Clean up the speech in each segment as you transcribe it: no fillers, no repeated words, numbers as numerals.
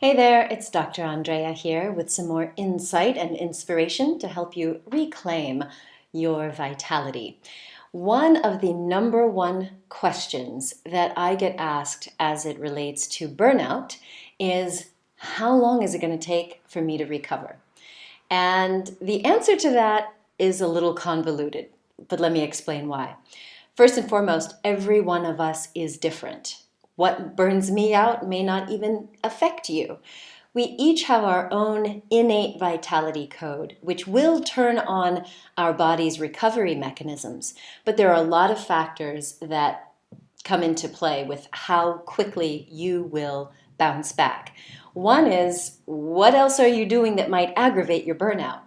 Hey there, it's Dr. Andrea here with some more insight and inspiration to help you reclaim your vitality. One of the number one questions that I get asked as it relates to burnout is, how long is it going to take for me to recover? And the answer to that is a little convoluted, but let me explain why. First and foremost, every one of us is different. What burns me out may not even affect you. We each have our own innate vitality code, which will turn on our body's recovery mechanisms. But there are a lot of factors that come into play with how quickly you will bounce back. One is, what else are you doing that might aggravate your burnout?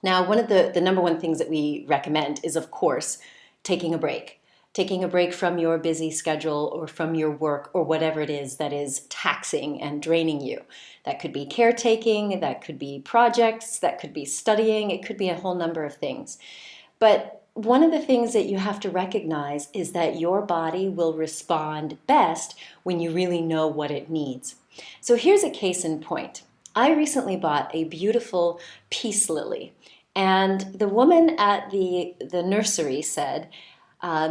Now, one of the number one things that we recommend is, of course, taking a break. Taking a break from your busy schedule or from your work or whatever it is that is taxing and draining you. That could be caretaking, that could be projects, that could be studying, it could be a whole number of things. But one of the things that you have to recognize is that your body will respond best when you really know what it needs. So here's a case in point. I recently bought a beautiful peace lily, and the woman at the nursery said,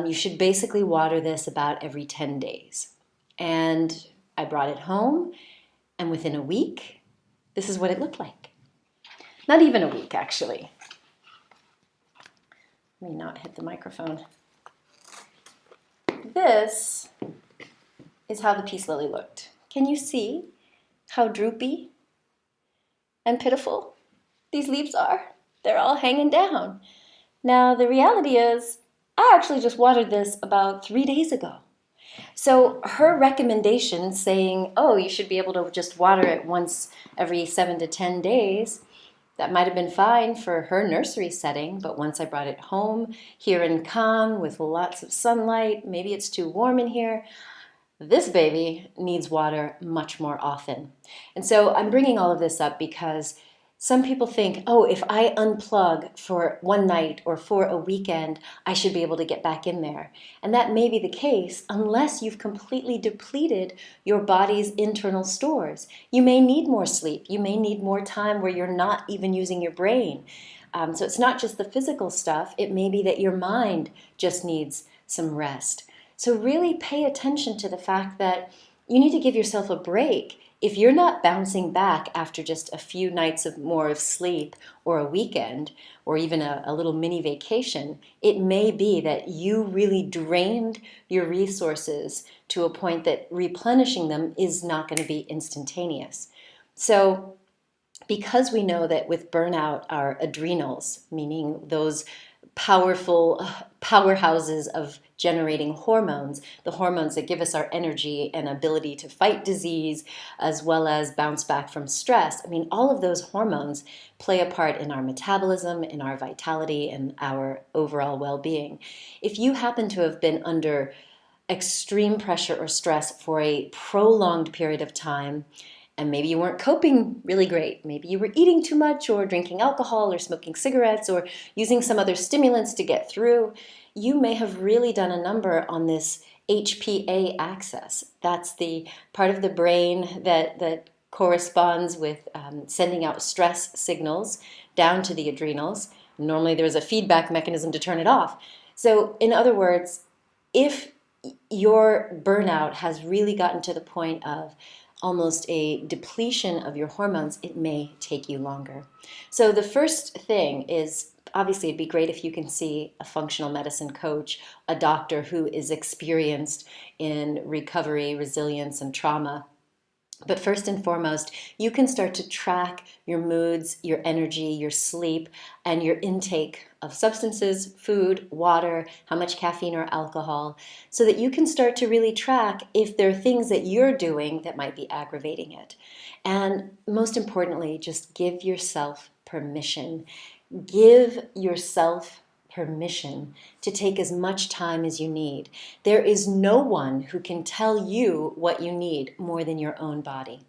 you should basically water this about every 10 days. And I brought it home, and within a week, this is what it looked like. Not even a week, actually. Let me not hit the microphone. This is how the peace lily looked. Can you see how droopy and pitiful these leaves are? They're all hanging down. Now, the reality is, I actually just watered this about 3 days ago. So her recommendation saying, oh, you should be able to just water it once every 7 to 10 days, that might have been fine for her nursery setting, but once I brought it home, here in Cannes with lots of sunlight, maybe it's too warm in here, this baby needs water much more often. And so I'm bringing all of this up because some people think, oh, if I unplug for one night or for a weekend, I should be able to get back in there. And that may be the case unless you've completely depleted your body's internal stores. You may need more sleep. You may need more time where you're not even using your brain. So it's not just the physical stuff. It may be that your mind just needs some rest. So really pay attention to the fact that you need to give yourself a break. If you're not bouncing back after just a few nights of more of sleep or a weekend or even a little mini vacation, it may be that you really drained your resources to a point that replenishing them is not going to be instantaneous. So because we know that with burnout, our adrenals, meaning those powerful powerhouses of generating hormones, the hormones that give us our energy and ability to fight disease, as well as bounce back from stress. I mean, all of those hormones play a part in our metabolism, in our vitality, and our overall well-being. If you happen to have been under extreme pressure or stress for a prolonged period of time, and maybe you weren't coping really great. Maybe you were eating too much or drinking alcohol or smoking cigarettes or using some other stimulants to get through. You may have really done a number on this HPA axis. That's the part of the brain that corresponds with sending out stress signals down to the adrenals. Normally there's a feedback mechanism to turn it off. So in other words, if your burnout has really gotten to the point of almost a depletion of your hormones, it may take you longer. So the first thing is, obviously it'd be great if you can see a functional medicine coach, a doctor who is experienced in recovery, resilience, and trauma. But first and foremost, you can start to track your moods, your energy, your sleep, and your intake of substances, food, water, how much caffeine or alcohol, so that you can start to really track if there are things that you're doing that might be aggravating it. And most importantly, just give yourself permission. Give yourself permission to take as much time as you need. There is no one who can tell you what you need more than your own body.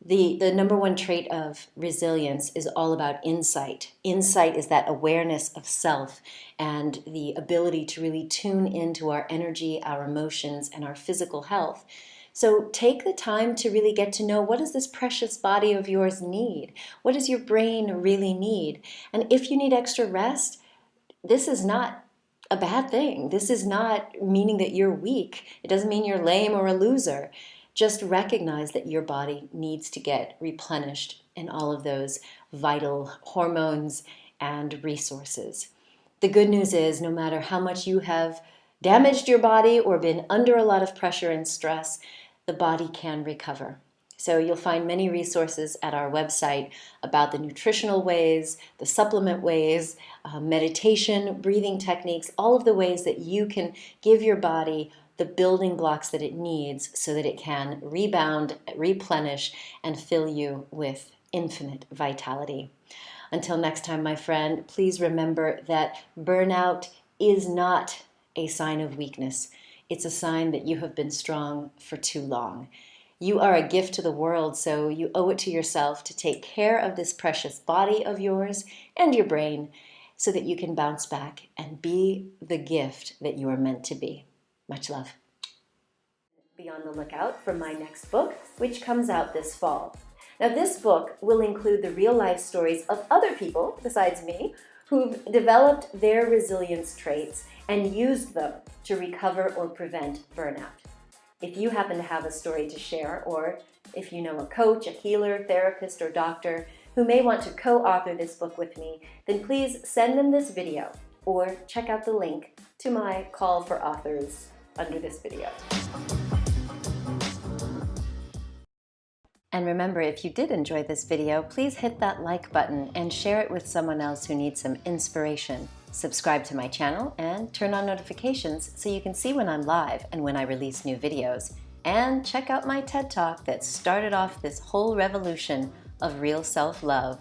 The number one trait of resilience is all about insight. Insight is that awareness of self and the ability to really tune into our energy, our emotions, and our physical health So take the time to really get to know, what does this precious body of yours need? What does your brain really need? And if you need extra rest, this is not a bad thing. This is not meaning that you're weak. It doesn't mean you're lame or a loser. Just recognize that your body needs to get replenished in all of those vital hormones and resources. The good news is, no matter how much you have damaged your body or been under a lot of pressure and stress, the body can recover. So you'll find many resources at our website about the nutritional ways, the supplement ways, meditation, breathing techniques, all of the ways that you can give your body the building blocks that it needs so that it can rebound, replenish, and fill you with infinite vitality. Until next time, my friend, please remember that burnout is not a sign of weakness. It's a sign that you have been strong for too long. You are a gift to the world, so you owe it to yourself to take care of this precious body of yours and your brain so that you can bounce back and be the gift that you are meant to be. Much love. Be on the lookout for my next book, which comes out this fall. Now, this book will include the real-life stories of other people, besides me, who've developed their resilience traits and used them to recover or prevent burnout. If you happen to have a story to share, or if you know a coach, a healer, therapist, or doctor who may want to co-author this book with me, then please send them this video or check out the link to my call for authors under this video. And remember, if you did enjoy this video, please hit that like button and share it with someone else who needs some inspiration. Subscribe to my channel and turn on notifications so you can see when I'm live and when I release new videos. And check out my TED Talk that started off this whole revolution of real self-love.